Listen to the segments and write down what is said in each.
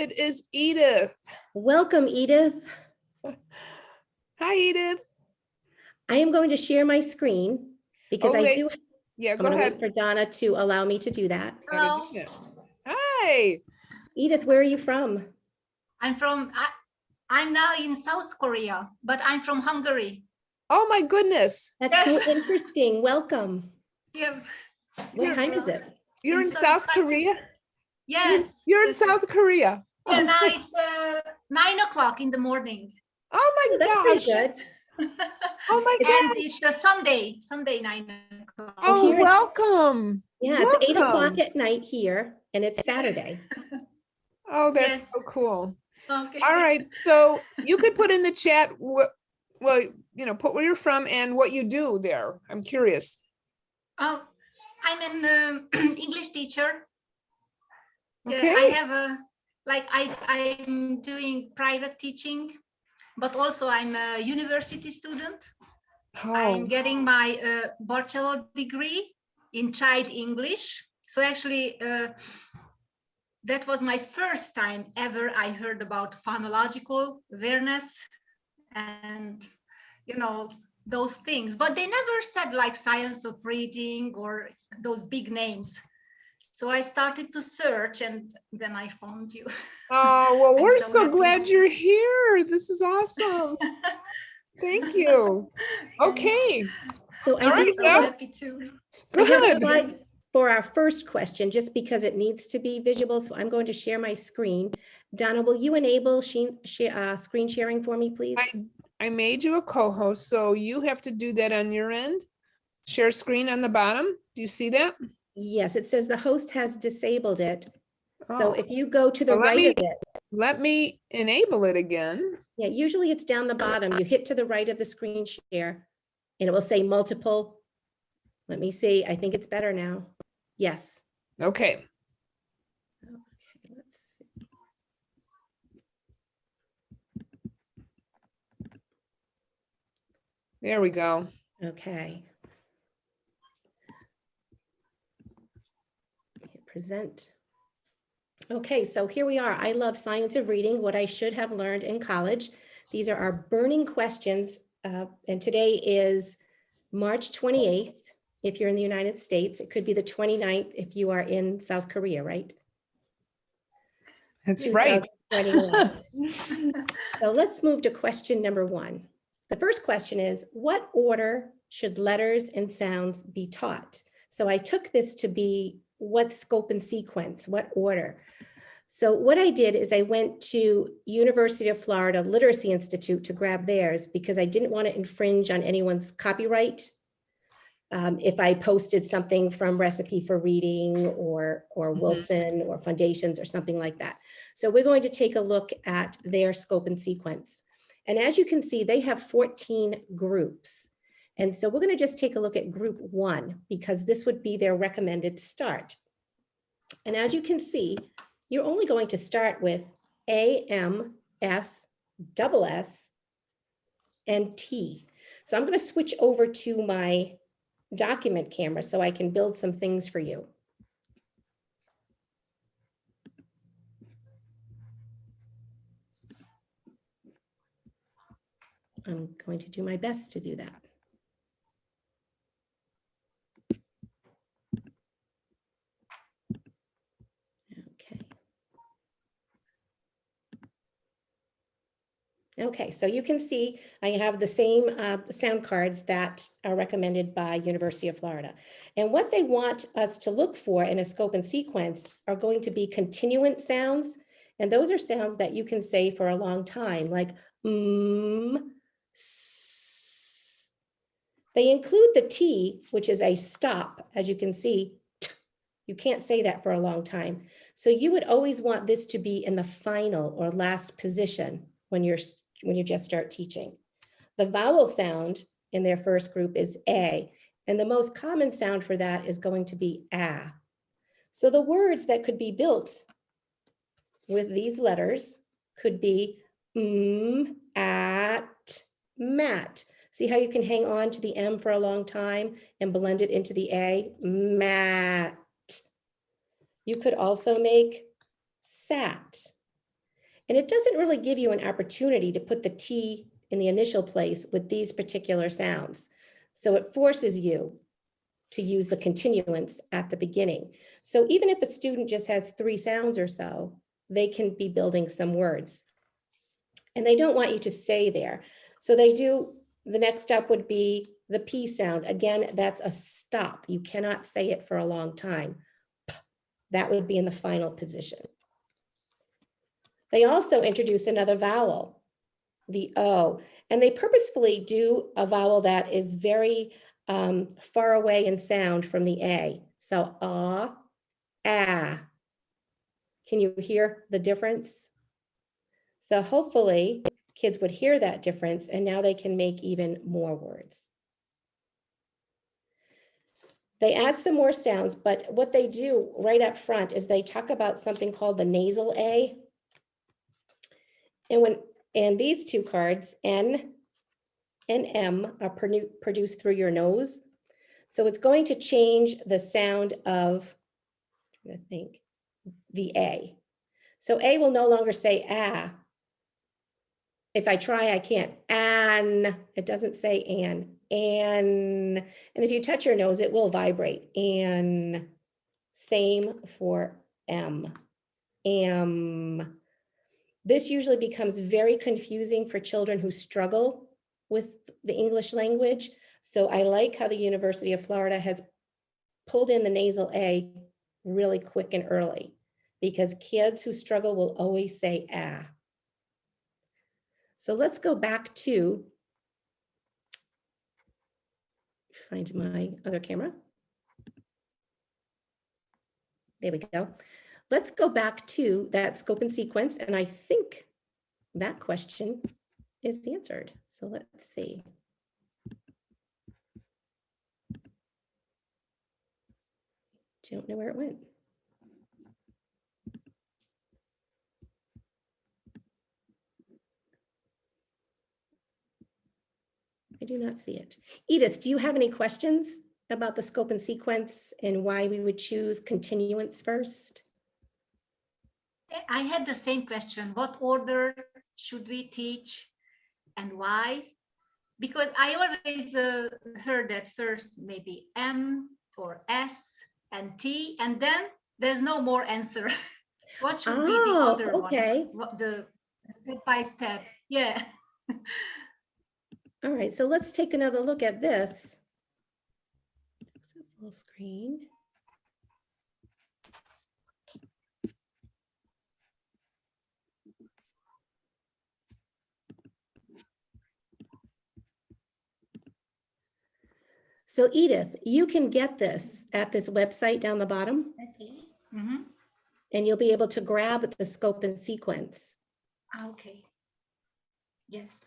It is Edith. Welcome, Edith. Hi, Edith. I am going to share my screen because Oh, I wait. do. Yeah, I'm go going to ahead. wait for Donna to allow me to do that. Hello, Hi. Edith, where are you from? I'm now in South Korea, but I'm from Hungary. Oh my goodness. That's so Yes. interesting. Welcome. Yeah. What You're- time is it? You're I'm in so South excited. Korea? Yes. You're in Yes. South Korea. Yeah, now it's 9 o'clock in the morning. Oh my That's pretty gosh. good. Oh my And gosh. it's a Sunday 9 o'clock. Oh, here it- welcome. Yeah, it's 8 o'clock Welcome. at night here, and it's Saturday. Oh, that's Yes. so cool. Okay. All right. So you could put in the chat what, well, you know, put where you're from and what you do there. I'm curious. Oh, I'm an English teacher. Okay. I have I'm doing private teaching, but also I'm a university student. I'm Oh, getting my bachelor degree in child English. So actually, that was my first time ever I heard about phonological awareness and, you know, those things. But they never said like science of reading or those big names. So I started to search and then I found you. oh, well, I'm we're so so happy. glad you're here. This is awesome. Thank you. Okay. So I All do right, So well, happy too. I have a good. slide for our first question, just because it needs to be visible. So I'm going to share my screen. Donna, will you enable screen sharing for me, please? I made you a co-host, so you have to do that on your end. Share screen on the bottom. Do you see that? Yes, it says the host has disabled it. So Oh. if you go to the Well, let right me- of it, Let me enable it again. yeah, usually it's down the bottom. You hit to the right of the screen share and it will say multiple. Let me see. I think it's better now. Yes. Okay. Okay, let's see. There we go. Okay. Present. Okay, so here we are. I love science of reading, what I should have learned in college. These are our burning questions. And today is March 28th. If you're in the United States, it could be the 29th if you are in South Korea, right? That's right. 2021. So let's move to question number 1. The first question is, what order should letters and sounds be taught? So I took this to be what scope and sequence, what order. So what I did is I went to University of Florida Literacy Institute to grab theirs because I didn't want to infringe on anyone's copyright. If I posted something from Recipe for Reading or Wilson or Foundations or something like that. So we're going to take a look at their scope and sequence. And as you can see, they have 14 groups. And so we're going to just take a look at group 1 because this would be their recommended start. And as you can see, you're only going to start with A, M, S, double S, and T. So I'm going to switch over to my document camera so I can build some things for you. I'm going to do my best to do that. Okay. Okay, so you can see I have the same sound cards that are recommended by University of Florida. And what they want us to look for in a scope and sequence are going to be continuant sounds. And those are sounds that you can say for a long time, like s. They include the T, which is a stop, as you can see. You can't say that for a long time. So you would always want this to be in the final or last position when you just start teaching. The vowel sound in their first group is A, and the most common sound for that is going to be A. So the words that could be built with these letters could be at, mat. See how you can hang on to the M for a long time and blend it into the A, mat. You could also make sat, And it doesn't really give you an opportunity to put the T in the initial place with these particular sounds. So it forces you to use the continuance at the beginning. So even if a student just has 3 sounds or so, they can be building some words. And they don't want you to stay there. So they do, the next step would be the P sound. Again, that's a stop. You cannot say it for a long time. That would be in the final position. They also introduce another vowel, the O, and they purposefully do a vowel that is very far away in sound from the A. So ah, ah. Can you hear the difference? So hopefully kids would hear that difference, and now they can make even more words. They add some more sounds, but what they do right up front is they talk about something called the nasal A. And these 2 cards, N and M, are produced through your nose. So it's going to change the sound of, I think, the A. So A will no longer say ah. If I try, I can't. An, it doesn't say an. And if you touch your nose, it will vibrate. And same for M. Am. This usually becomes very confusing for children who struggle with the English language. So I like how the University of Florida has pulled in the nasal A really quick and early, because kids who struggle will always say ah. So let's go back to, find my other camera. There we go. Let's go back to that scope and sequence, and I think that question is answered. So let's see. Don't know where it went. I do not see it. Edith, do you have any questions about the scope and sequence and why we would choose continuance first? I had the same question. What order should we teach and why? Because I always heard that first maybe M or S and T, and then there's no more answer. What should be the other ones? What the step by step? Yeah. All right, so let's take another look at this. Full screen. So Edith, you can get this at this website down the bottom. Okay. Mm-hmm. And you'll be able to grab the scope and sequence. Okay. Yes,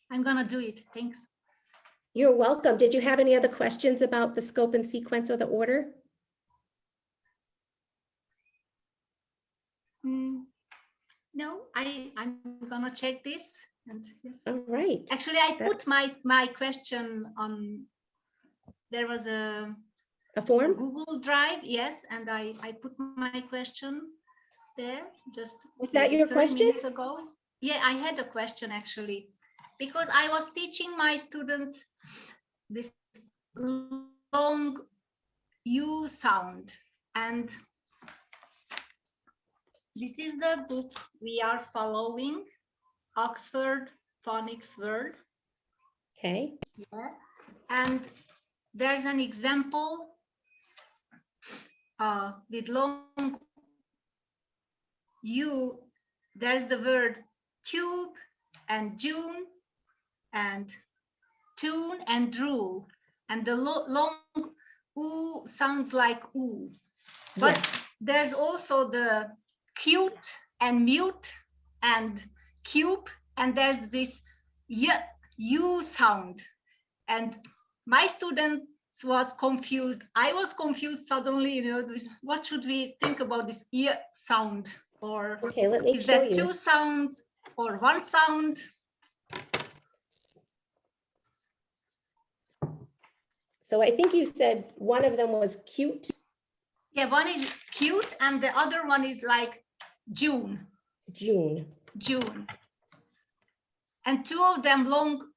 I'm gonna do it. Thanks. You're welcome. Did you have any other questions about the scope and sequence or the order? No, I'm gonna check this. And yes. All right. Actually, I put my question on. There was a form? Google Drive, yes, and I put my question there just Was that your 30 question? minutes ago. Yeah, I had a question actually, because I was teaching my students this long U sound, and this is the book we are following, Oxford Phonics World. Okay. Yeah, and there's an example with long U. There's the word tube and June and tune and drool, and the long oo sounds like oo. But yes, there's also the cute and mute and cube, and there's this u sound. And my students was confused. I was confused suddenly, you know, what should we think about this sound? Or okay, let me is show that you. 2 sounds or 1 sound? So I think you said one of them was cute. Yeah, one is cute and the other one is like June. June. June. And two of them long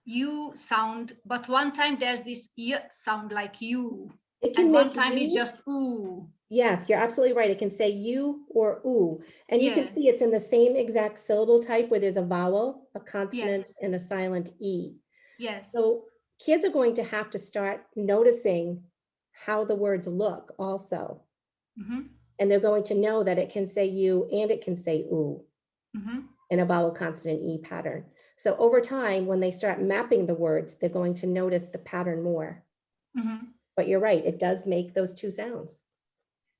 U sound, but one time there's this Y sound like you. It can And one make time it's you. just ooh. Yes, you're absolutely right. It can say you or ooh. And you Yeah. can see it's in the same exact syllable type where there's a vowel, a consonant, Yes. and a silent E. Yes. So kids are going to have to start noticing how the words look also. Mhm. And they're going to know that it can say you and it can say ooh Mhm. in a vowel consonant E pattern. So over time, when they start mapping the words, they're going to notice the pattern more. Mhm. But you're right, it does make those two sounds.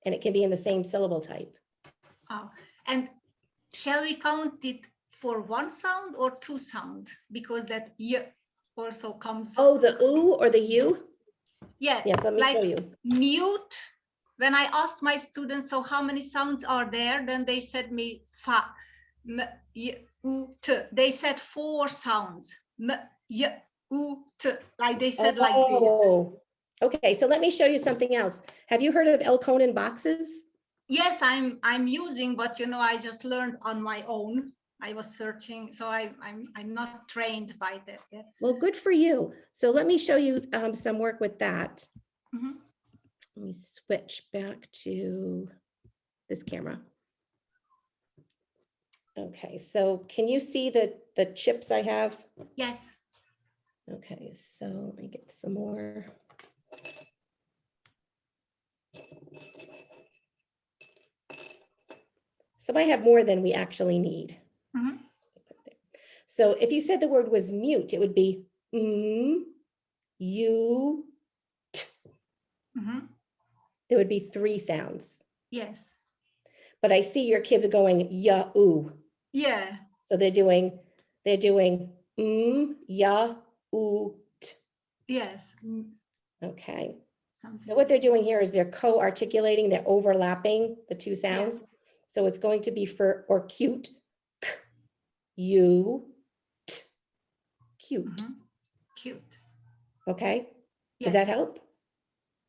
And it can be in the same syllable type. Oh. And shall we count it for one sound or two sound? Because that Y also comes. Oh, the ooh or the you? Yeah. Yes, let me Like show you. mute. When I asked my students, so how many sounds are there? Then they said me fa, m, y, u, t. They said 4 sounds. M, y, u, t. Like they said like this. Oh, okay, so let me show you something else. Have you heard of Elkonin boxes? Yes, I'm using, but you know, I just learned on my own. I was searching, so I'm not trained by that yet. Well, good for you. So let me show you some work with that. Mhm. Let me switch back to this camera. Okay, so can you see the chips I have? Yes. Okay, so let me get some more. So I have more than we actually need. Mhm. So if you said the word was mute, it would be you. Mhm. There would be 3 sounds. Yes. But I see your kids are going ya ooh. Yeah. So they're doing ya ooh t. Yes. Okay. Something So what they're doing here is they're co-articulating, they're overlapping the 2 sounds. Yes. So it's going to be for or cute, k, you, t, cute. Mhm. Cute. Okay. Does Yes. that help?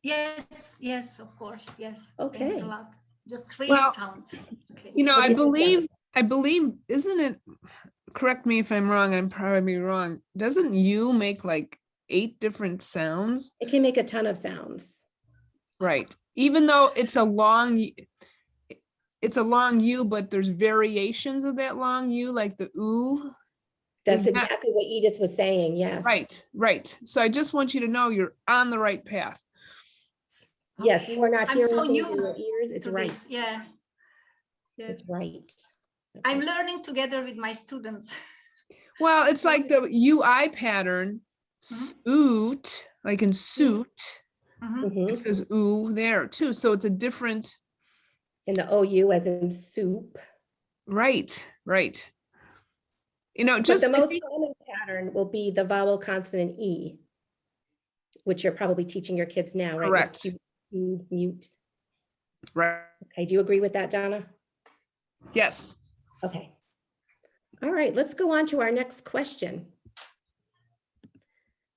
Yes, yes, of course. Yes. Okay. Thanks a lot. Just 3 Well, sounds. Okay. You know, What I do you think, believe, isn't it, correct me if I'm wrong, I'm probably wrong. Doesn't you make like 8 different sounds? It can make a ton of sounds. Right. Even though it's a long U, but there's variations of that long U, like the ooh. That's Is that- exactly what Edith was saying. Yes. Right, right. So I just want you to know you're on the right path. Yes, Okay. you are not I'm hearing so things new in your ears. It's to right. this. Yeah. Yeah. It's right. I'm Okay. learning together with my students. Well, it's like the UI pattern, Mhm. suit, like in suit, Mhm. Mhm. it says ooh there too. So it's a different, In the OU as in soup. right, right. You know, But just the I most think- common pattern will be the vowel consonant E, which you're probably teaching your kids now, right? With correct, cute, mute. right. Okay, do you agree with that, Donna? Yes. Okay. All right, let's go on to our next question.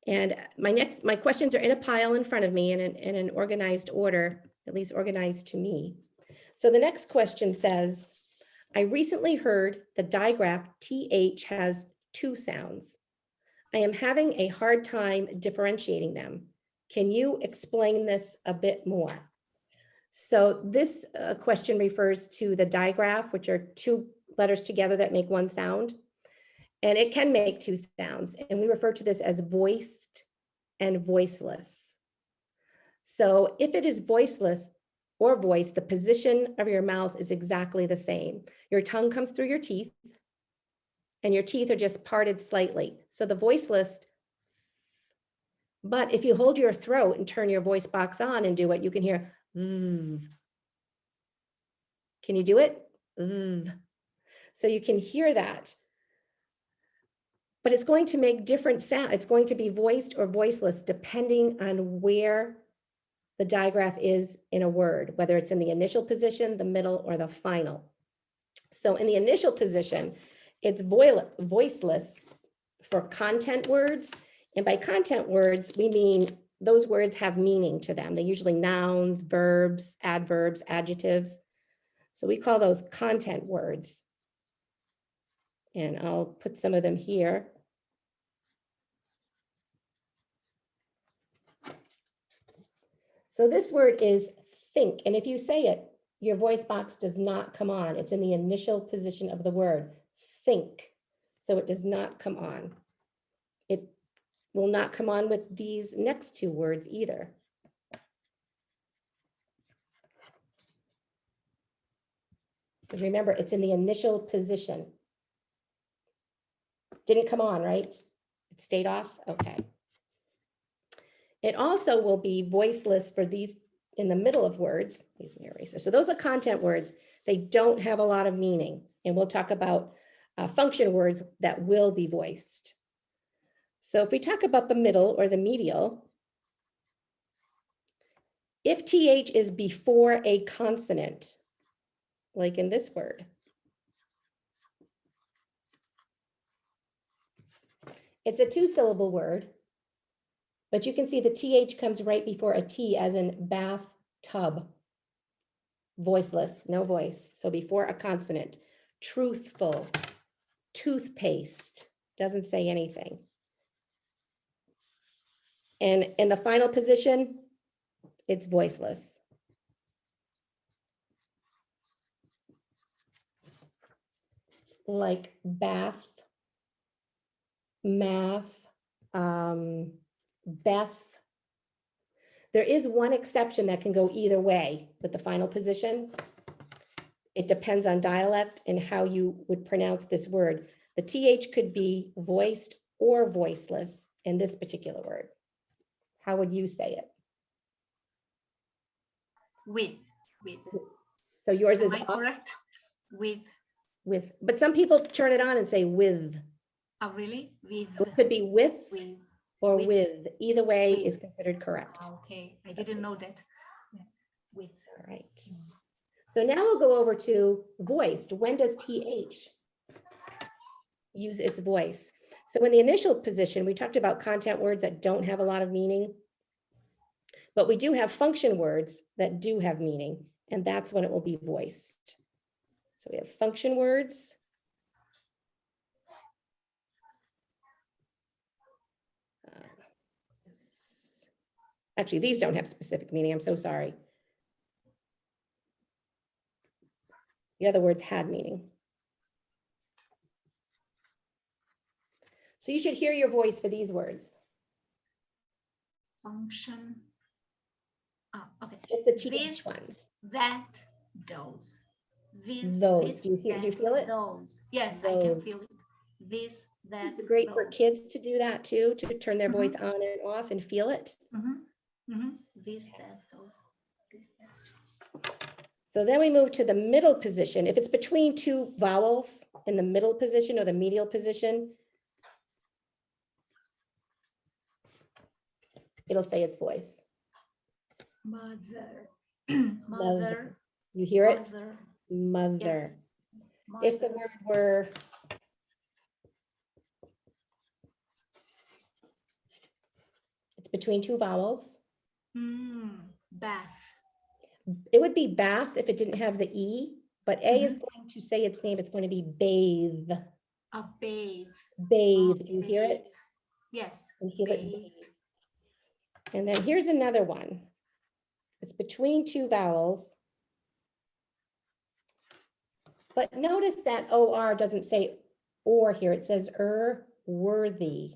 And my questions are in a pile in front of me in an organized order, at least organized to me. So the next question says, I recently heard the digraph TH has 2 sounds. I am having a hard time differentiating them. Can you explain this a bit more? So this question refers to the digraph, which are 2 letters together that make 1 sound. And it can make 2 sounds. And we refer to this as voiced and voiceless. So if it is voiceless or voiced, the position of your mouth is exactly the same. Your tongue comes through your teeth, and your teeth are just parted slightly. So the voiceless, but if you hold your throat and turn your voice box on and do it, you can hear, can you do it? So you can hear that. But it's going to make different sound. It's going to be voiced or voiceless depending on where the digraph is in a word, whether it's in the initial position, the middle, or the final. So in the initial position, it's voiceless for content words. And by content words, we mean those words have meaning to them. They're usually nouns, verbs, adverbs, adjectives. So we call those content words. And I'll put some of them here. So this word is think, and if you say it, your voice box does not come on. It's in the initial position of the word, think. So it does not come on. It will not come on with these next two words either. Because remember, it's in the initial position. Didn't come on, right? It stayed off, okay. It also will be voiceless for these in the middle of words. Use my eraser. So those are content words. They don't have a lot of meaning. And we'll talk about function words that will be voiced. So if we talk about the middle or the medial, if TH is before a consonant, like in this word, it's a two-syllable word, but you can see the TH comes right before a T, as in bathtub. Voiceless, no voice. So before a consonant. Truthful, toothpaste, doesn't say anything. And in the final position, it's voiceless. Like bath, math, Beth. There is one exception that can go either way with the final position. It depends on dialect and how you would pronounce this word. The TH could be voiced or voiceless in this particular word. How would you say it? With. So yours is Am I off correct? With. but some people turn it on and say with. Oh, really? With. It could be with or with. with. Either way With. is considered correct. Okay, I didn't know that. Yeah. With. All right. So now we'll go over to voiced. When does TH use its voice? So in the initial position, we talked about content words that don't have a lot of meaning, but we do have function words that do have meaning, and that's when it will be voiced. So we have function words. Actually, these don't have specific meaning. I'm so sorry. The other words had meaning. So you should hear your voice for these words. Function. Oh, okay. Just the TH ones. That, those. Those. This, Do you feel it? Those. Yes, those. I can feel it. This, that. It's great those. for kids to do that too, to turn their voice on and off and feel it. This, that, those. This, that. So then we move to the middle position. If it's between two vowels in the middle position or the medial position, it'll say its voice. Mother. Mother. You hear it? Mother. Mother. Yes. If the word were it's between two vowels. Bath. It would be bath if it didn't have the E, but A is going to say its name. It's going to be bathe. A bathe. Bathe. Do you hear it? Yes. You feel it? Bathe. And then here's another one. It's between two vowels. But notice that OR doesn't say or here. It says worthy.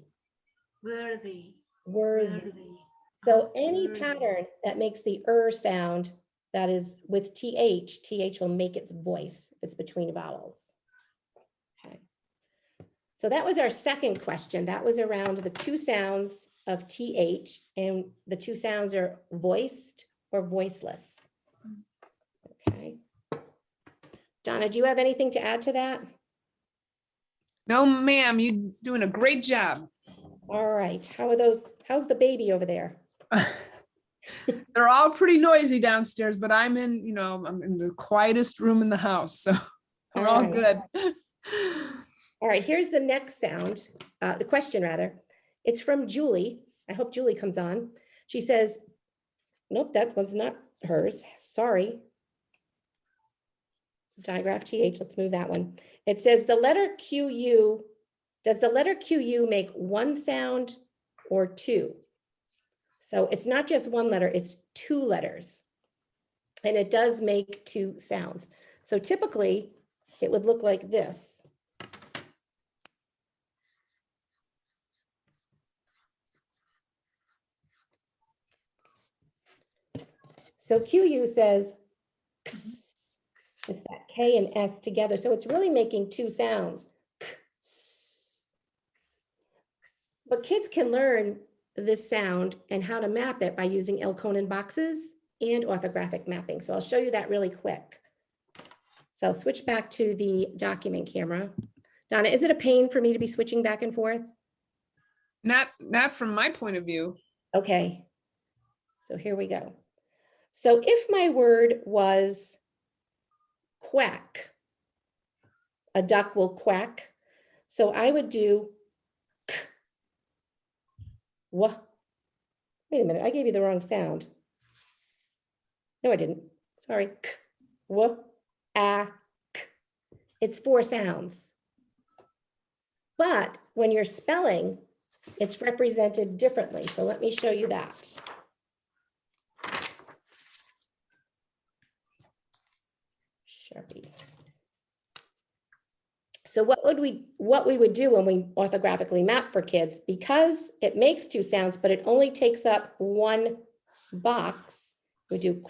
Worthy. Worthy. So any pattern that makes the sound that is with TH will make its voice if it's between vowels. Okay. So that was our second question. That was around the two sounds of TH, and the two sounds are voiced or voiceless. Okay. Donna, do you have anything to add to that? No, ma'am, you're doing a great job. All right. How are those? How's the baby over there? They're all pretty noisy downstairs, but I'm in, I'm in the quietest room in the house, so we're all good. All right, here's the next sound, the question rather. It's from Julie. I hope Julie comes on. She says, nope, that one's not hers. Sorry. Digraph TH, let's move that one. It says the letter QU, does the letter QU make one sound or two? So it's not just one letter, it's two letters. And it does make two sounds. So typically it would look like this. So QU says, it's that K and S together. So it's really making two sounds. But kids can learn this sound and how to map it by using Elkonin boxes and orthographic mapping. So I'll show you that really quick. So I'll switch back to the document camera. Donna, is it a pain for me to be switching back and forth? Not from my point of view. Okay. So here we go. So if my word was quack, a duck will quack. So I would do k, wah. Wait a minute, I gave you the wrong sound. No, I didn't. Sorry. K, wah, ah, k. It's four sounds. But when you're spelling, it's represented differently. So let me show you that. Sharpie. So what we would do when we orthographically map for kids, because it makes two sounds, but it only takes up one box, we do,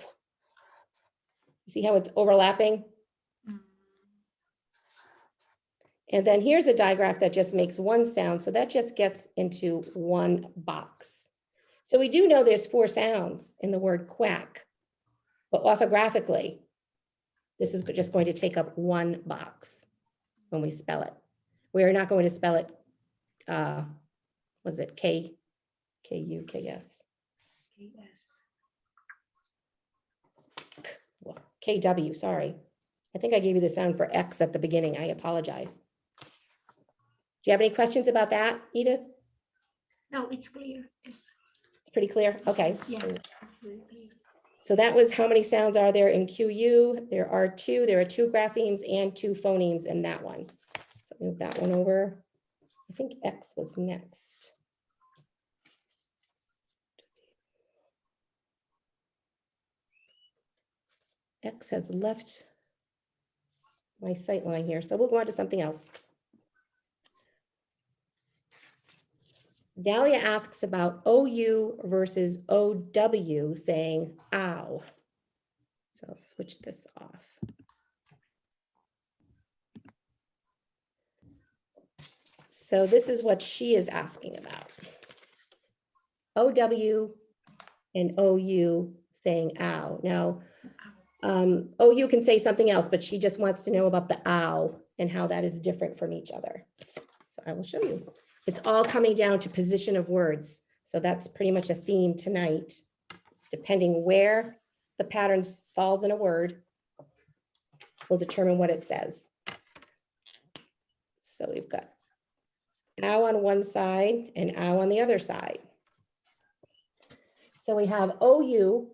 see how it's overlapping? And then here's a digraph that just makes one sound. So that just gets into one box. So we do know there's four sounds in the word quack, but orthographically, this is just going to take up one box when we spell it. We are not going to spell it, was it K, K-U, K-S? Yes. Well, K-W, sorry. I think I gave you the sound for X at the beginning. I apologize. Do you have any questions about that, Edith? No, it's clear. Yes. It's pretty clear. Okay. Yes, it's very clear. So that was how many sounds are there in QU? There are two. There are two graphemes and two phonemes in that one. So move that one over. I think X was next. X has left my sight line here, so we'll go on to something else. Dahlia asks about OU versus OW, saying ow. So I'll switch this off. So this is what she is asking about. OW and OU saying ow. Now, OU can say something else, but she just wants to know about the ow and how that is different from each other. So I will show you. It's all coming down to position of words. So that's pretty much a theme tonight. Depending where the pattern falls in a word, will determine what it says. So we've got ow on one side and ow on the other side. So we have OU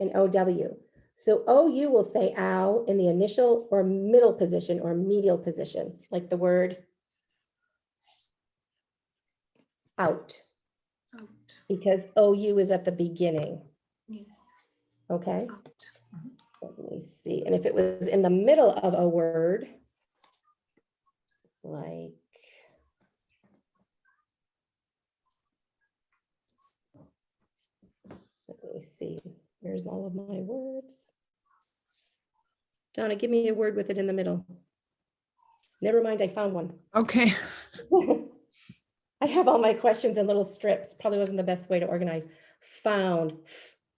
and OW. So OU will say ow in the initial or middle position or medial position, like the word out, Out. because OU is at the beginning. Yes. Okay, Out. let me see. And if it was in the middle of a word, like let me see, here's all of my words. Donna, give me a word with it in the middle. Never mind, I found one. Okay. I have all my questions in little strips. Probably wasn't the best way to organize. Found,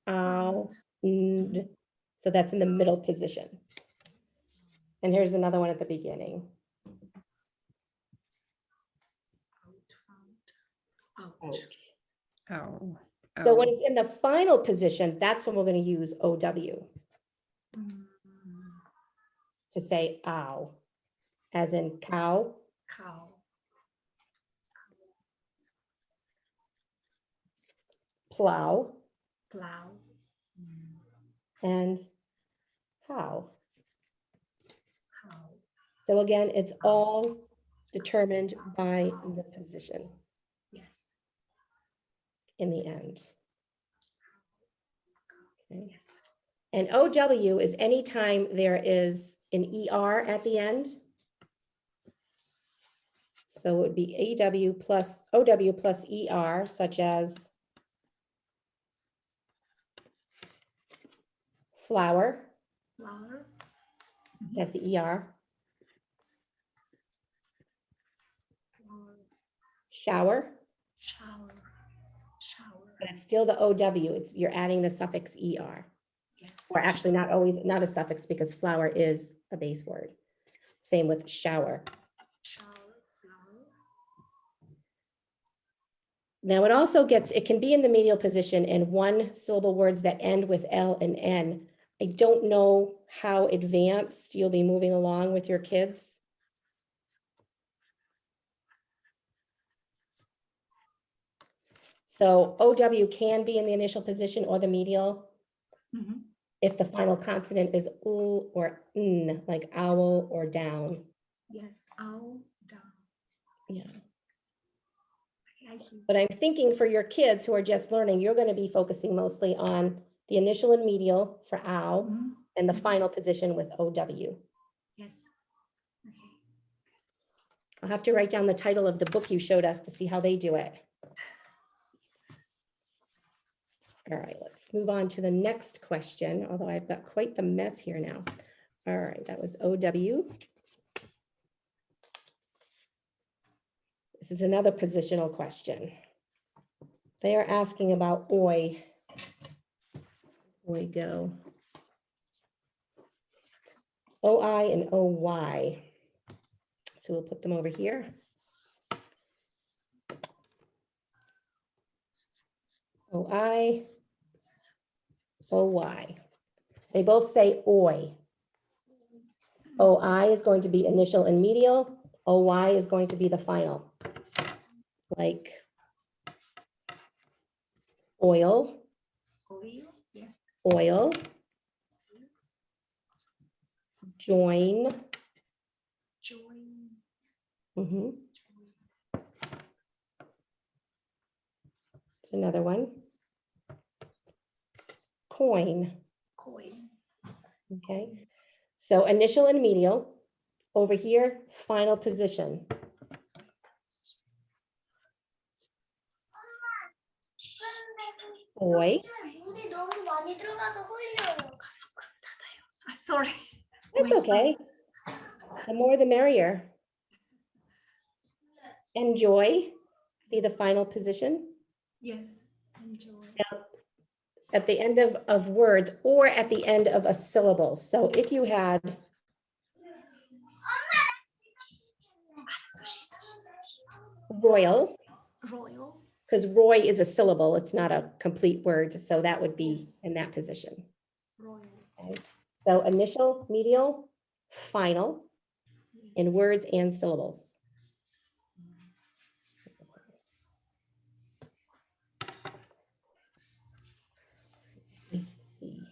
ow, and. So that's in the middle position. And here's another one at the beginning. Out. Ouch. Ow. So when Ow. it's in the final position, that's when we're going to use OW to say ow, as in cow, Cow. plow, Plow. and how. So again, it's all determined by the position Yes. in the end. Okay. Yes. And OW is anytime there is an ER at the end. So it would be AW plus OW plus ER, such as flower, Flower. has the ER, Flower. shower, Shower. Shower. but it's still the OW. It's, you're adding the suffix ER. Yes. Or actually not always, not a suffix because flower is a base word. Same with shower. Shower. Flower. Now it also gets, it can be in the medial position in one syllable words that end with L and N. I don't know how advanced you'll be moving along with your kids. So OW can be in the initial position or the medial Mhm. if the final consonant is oo or n, like owl or down. Yes. Owl. Down. Yeah. I see. But I'm thinking for your kids who are just learning, you're going to be focusing mostly on the initial and medial for ow Mhm. and the final position with OW. Yes. Okay. I'll have to write down the title of the book you showed us to see how they do it. All right, let's move on to the next question, although I've got quite the mess here now. All right, that was OW. This is another positional question. They are asking about oi. Oi go. OI and OY. So we'll put them over here. OI, OY. They both say oi. OI is going to be initial and medial. OY is going to be the final. Like oil, Oil. Yes. oil, join. Join. Mhm. It's another one. Coin. Coin. Okay. So initial and medial. Over here, final position. Oi. Sorry. That's My okay. The more the merrier. Enjoy. See the final position Yes. Enjoy. at the end of words or at the end of a syllable. So if you had royal, Royal. because Roy is a syllable, it's not a complete word. So that would be in that position. Royal. Okay. So initial, medial, final in words and syllables. Let's see.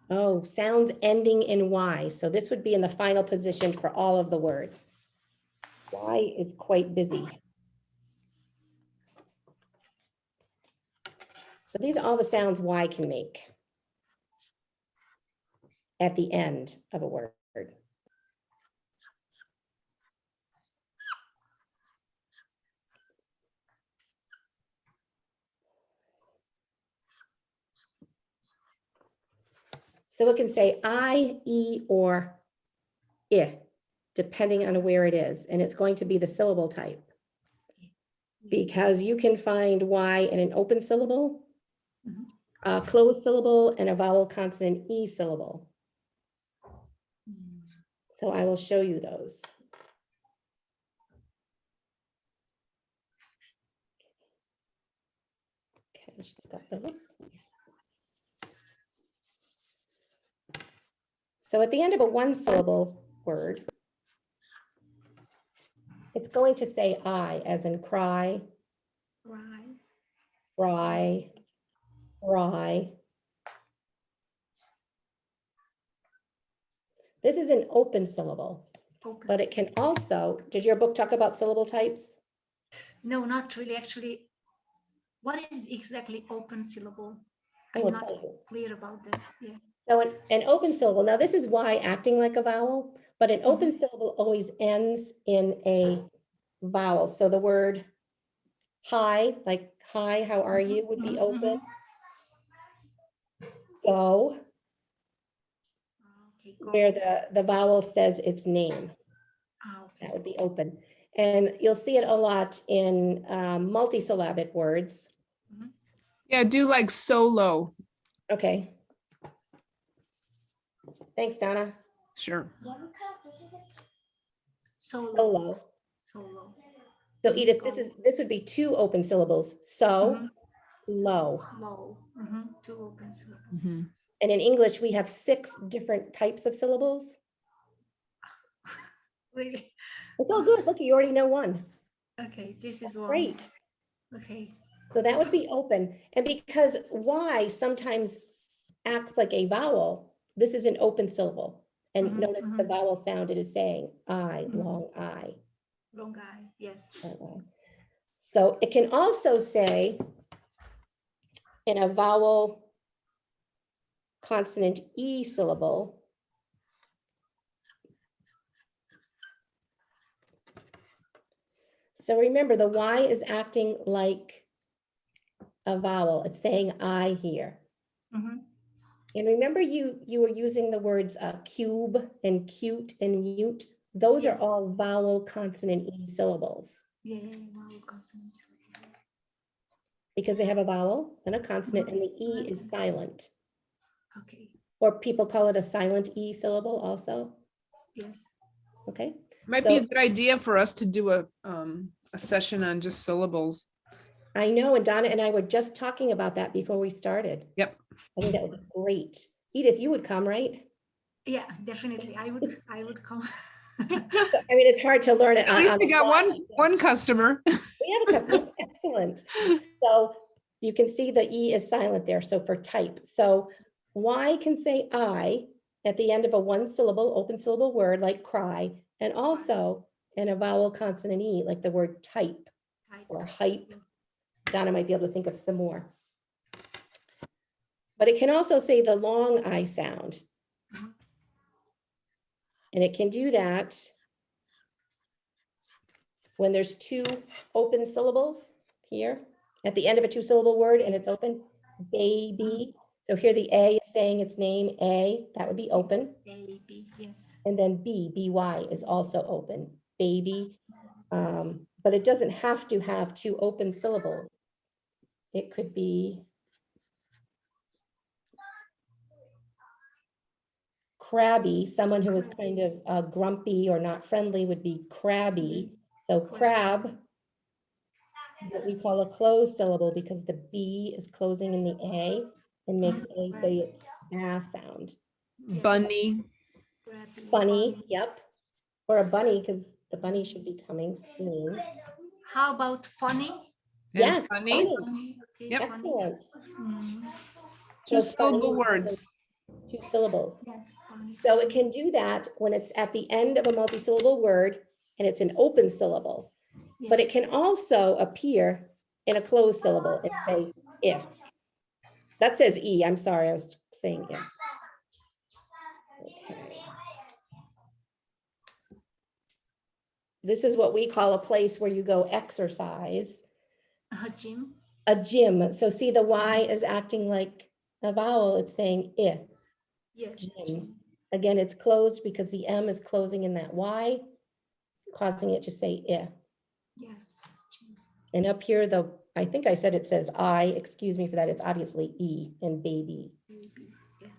Oh, sounds ending in Y. So this would be in the final position for all of the words. Y is quite busy. So these are all the sounds Y can make at the end of a word. So it can say I, E, or I, depending on where it is. And it's going to be the syllable type. Because you can find Y in an open syllable, a closed syllable, and a vowel consonant E syllable. So I will show you those. Okay, she's got those. So at the end of a one syllable word, it's going to say I as in cry Right. Cry, cry. This is an open syllable, Open. but it can also, did your book talk about syllable types? No, not really. Actually, what is exactly open syllable? I I'm will not tell you. clear about that. Yeah. So an open syllable, now this is why acting like a vowel, but an open syllable always ends in a vowel. So the word hi, like hi, how are you, would be open. Go, Okay, go. where the vowel says its name, Okay. that would be open. And you'll see it a lot in multisyllabic words. Yeah, do like solo. Okay. Thanks, Donna. Sure. Solo. Solo. Solo. So Edith, this would be two open syllables. So, low. Low. Two open syllables. Mhm. And in English, we have 6 different types of syllables. Really? It's all good. Look, you already know one. Okay, this is one. Great. Okay. So that would be open. And because Y sometimes acts like a vowel, this is an open syllable. And notice the vowel sound it is saying, I, long I. Long I, yes. So it can also say in a vowel consonant E syllable, so remember the Y is acting like a vowel. It's saying I here. And remember you were using the words cube and cute and mute. Those are Yes. all vowel consonant E syllables Yeah, vowel consonants. because they have a vowel and a consonant and the E is silent. Okay. Or people call it a silent E syllable also. Yes. Okay. Might be a good idea for us to do a session on just syllables. I know, and Donna and I were just talking about that before we started. Yep. I think that would be great. Edith, you would come, right? Yeah, definitely. I would come. I mean, it's hard to learn it. At least we got one customer. We have a customer. Excellent. So you can see the E is silent there. So for type, so Y can say I at the end of a one syllable, open syllable word like cry, and also in a vowel consonant E, like the word type or hype. Donna might be able to think of some more. But it can also say the long I sound. And it can do that when there's 2 open syllables here at the end of a 2-syllable word and it's open, baby. So here the A is saying its name, A, that would be open. Baby, yes. And then B, BY is also open, baby. But it doesn't have to have 2 open syllables. It could be crabby, someone who is kind of grumpy or not friendly would be crabby. So crab, what we call a closed syllable because the B is closing in the A and makes A say its A sound. Bunny. Bunny, yep. Or a bunny because the bunny should be coming soon. How about funny? Yes, funny. Funny. Okay, Yep. Excellent. Two So syllable funny is words. 2 syllables. Yes, funny. So it can do that when it's at the end of a multi-syllable word and it's an open syllable. But it can also appear in a closed syllable and say if. That says E, I'm sorry, I was saying if. Okay. This is what we call a place where you go exercise. A gym. A gym. So see the Y is acting like a vowel, it's saying if. Yes. Gym. Again, it's closed because the M is closing in that Y, causing it to say if. Yes. And up here, I think I said it says I, excuse me for that, it's obviously E and baby. Baby. Yes.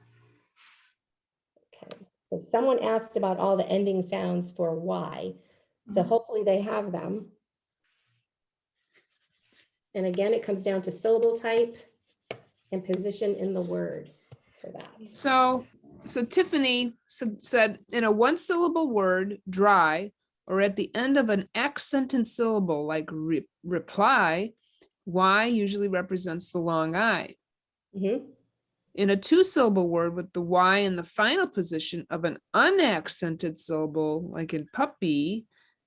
Okay, so someone asked about all the ending sounds for Y. So hopefully they have them. And again, it comes down to syllable type and position in the word for that. So Tiffany said in a 1-syllable word, dry, or at the end of an accented syllable like reply, Y usually represents the long I. Mhm. In a two-syllable word with the Y in the final position of an unaccented syllable, like in puppy,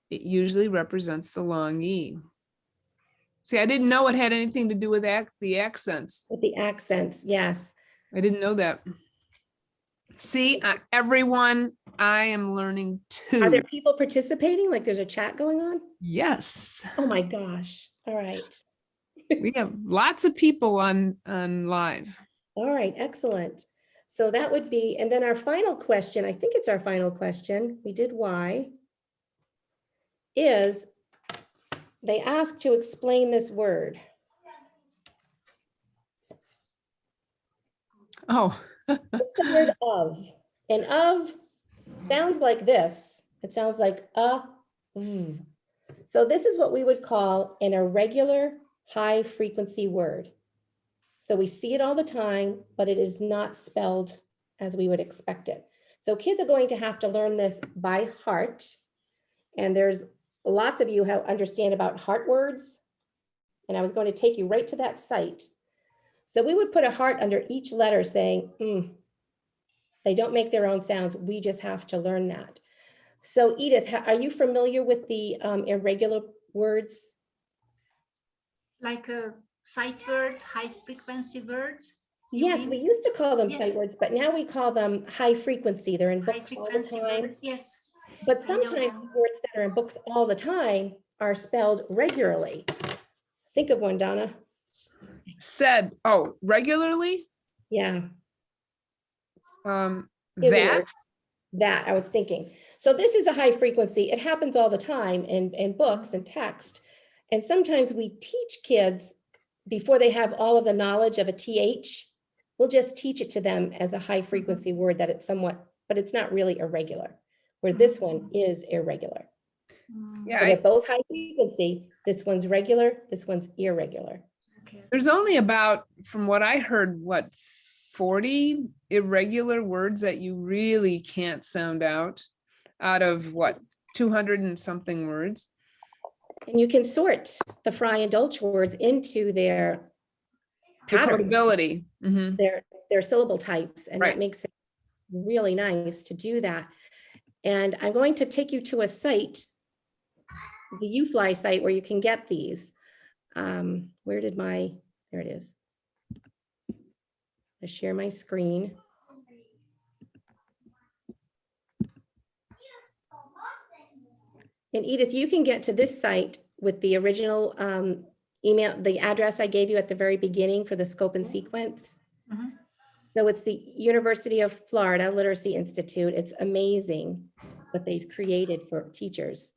it usually represents the long E. See, I didn't know it had anything to do with the accents. With the accents, yes. I didn't know that. See, everyone, I am learning Are there too. people participating? Like there's a chat going on? Yes, Oh my gosh. All right. we have lots of people on live. All right, excellent. So that would be, and then our final question, I think it's our final question, we did why, is they asked to explain this word. Oh, It's the word of, and of sounds like this. It sounds like v. So this is what we would call an irregular high frequency word. So we see it all the time, but it is not spelled as we would expect it. So kids are going to have to learn this by heart. And there's lots of you who understand about heart words. And I was going to take you right to that site. So we would put a heart under each letter saying, they don't make their own sounds. We just have to learn that. So Edith, are you familiar with the irregular words? Like sight words, high frequency words? Yes, we used to call them sight words, but now we call them high frequency. They're in books all the time. Words, yes. But sometimes words that are in books all the time are spelled regularly. Think of one, Donna. said, oh, regularly? Yeah. That? That I was thinking. So this is a high frequency. It happens all the time in books and text. And sometimes we teach kids before they have all of the knowledge of a TH, we'll just teach it to them as a high frequency word that it's somewhat, but it's not really irregular, where this one is irregular. Yeah, So they're both high frequency. This one's regular, this one's irregular. Okay. there's only about, from what I heard, what, 40 irregular words that you really can't sound out of what, 200 and something words. And you can sort the Fry and Dolch words into their patterns, Decodability. Mhm. their syllable types, and Right. that makes it really nice to do that. And I'm going to take you to a site, the UFly site, where you can get these. There it is. I share my screen. And Edith, you can get to this site with the original email, the address I gave you at the very beginning for the scope and sequence. Mhm. So it's the University of Florida Literacy Institute. It's amazing what they've created for teachers.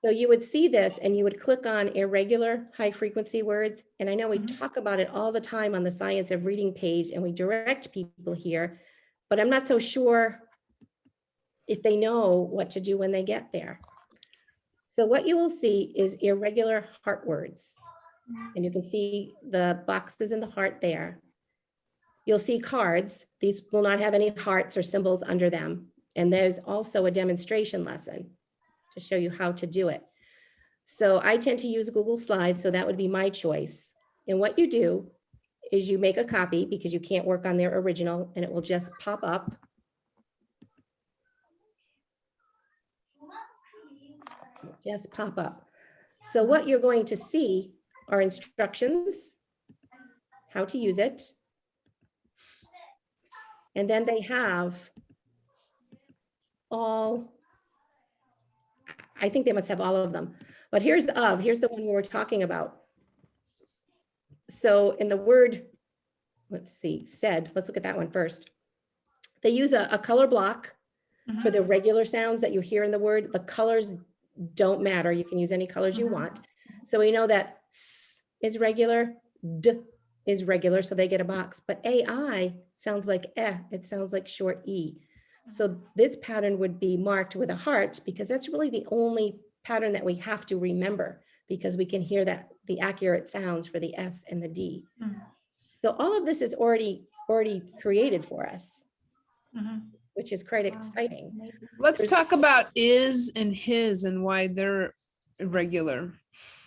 So you would see this and you would click on irregular high frequency words. And I know we talk about it all the time on the Science of Reading page and we direct people here, but I'm not so sure if they know what to do when they get there. So what you will see is irregular heart words. And you can see the boxes in the heart there. You'll see cards. These will not have any hearts or symbols under them. And there's also a demonstration lesson to show you how to do it. So I tend to use Google Slides, so that would be my choice. And what you do is you make a copy because you can't work on their original and it will just pop up. Just pop up. So what you're going to see are instructions, how to use it. And then they have all, I think they must have all of them, but here's the one we're talking about. So in the word, let's see, said, let's look at that one first. They use a color block for the regular sounds that you hear in the word. The colors don't matter. You can use any colors you want. So we know that S is regular, D is regular, so they get a box, but AI sounds like eh, it sounds like short E. So this pattern would be marked with a heart because that's really the only pattern that we have to remember because we can hear that the accurate sounds for the S and the D. So all of this is already created for us, which is quite exciting. Let's talk about is and his and why they're irregular.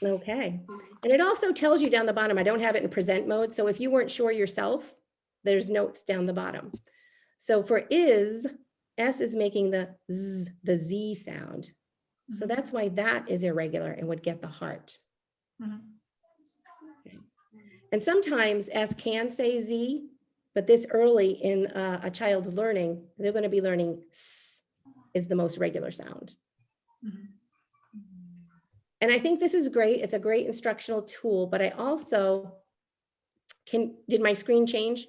Okay. And it also tells you down the bottom, I don't have it in present mode. So if you weren't sure yourself, there's notes down the bottom. So for is, S is making the Z sound. So that's why that is irregular and would get the heart. And sometimes S can say Z, but this early in a child's learning, they're going to be learning S is the most regular sound. And I think this is great. It's a great instructional tool, but I also did my screen change?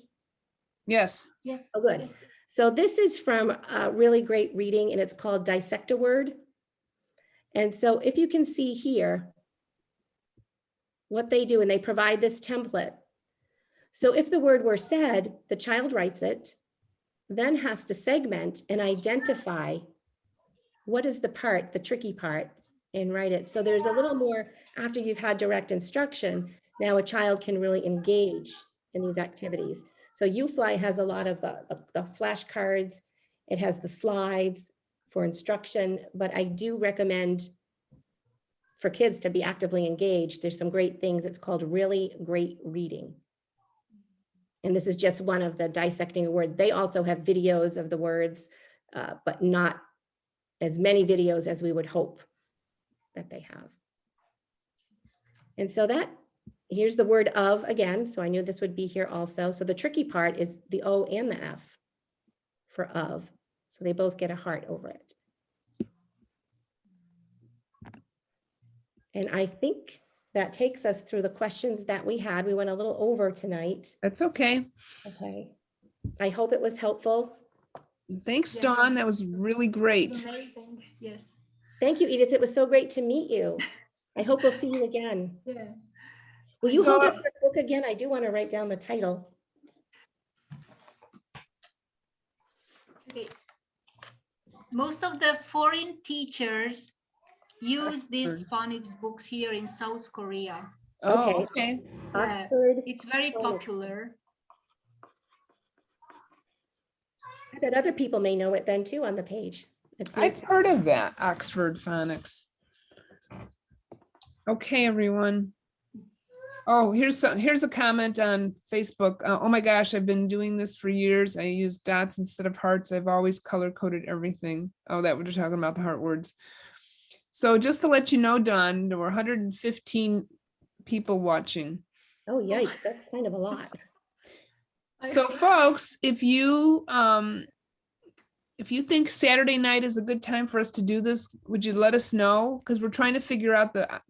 Yes. Yes. Oh, good. Yes. So this is from a really great reading and it's called Dissect a Word. And so if you can see here, what they do, and they provide this template. So if the word were said, the child writes it, then has to segment and identify what is the part, the tricky part, and write it. So there's a little more after you've had direct instruction. Now a child can really engage in these activities. So UFly has a lot of the flashcards. It has the slides for instruction, but I do recommend for kids to be actively engaged. There's some great things. It's called Really Great Reading. And this is just one of the dissecting a word. They also have videos of the words, but not as many videos as we would hope that they have. And so here's the word of again. So I knew this would be here also. So the tricky part is the O and the F for of. So they both get a heart over it. And I think that takes us through the questions that we had. We went a little over tonight. That's okay. Okay. I hope it was helpful. Thanks, Yes. Dawn. That was really great. It's amazing. Yes. Thank you, Edith. It was so great to meet you. I hope we'll see you again. Yeah. Will you So- hold up your book again? I do want to write down the title. Okay. Most of the foreign teachers use these phonics books here in South Korea. Oh, okay. Yeah, Oxford. it's very Phonics. popular. I bet other people may know it then too on the page. It's I've heard of that, Oxford Phonics. Okay, everyone. Oh, here's a comment on Facebook. Oh my gosh, I've been doing this for years. I use dots instead of hearts. I've always color coded everything. Oh, that we're talking about the heart words. So just to let you know, Dawn, there were 115 people watching. Oh, yikes. That's kind of a lot. So folks, if you think Saturday night is a good time for us to do this, would you let us know? Because we're trying to figure out the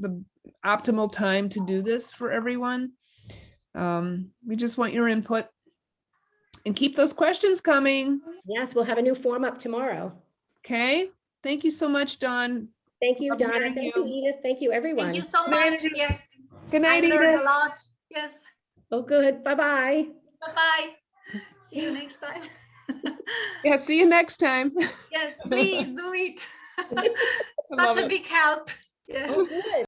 optimal time to do this for everyone. We just want your input and keep those questions coming. Yes, we'll have a new form up tomorrow. Okay. Thank you so much, Dawn. Thank you, Love Donna. hearing Thank you, you. Edith. Thank you, everyone. Thank you so Good night, much. Edith. Yes. Good night, I learned Edith. a lot. Yes. Oh, good. Bye-bye. Bye-bye. See you next time. Yeah, see you next time. Yes, please do it. love Such a it. big help. Yeah. Oh, good.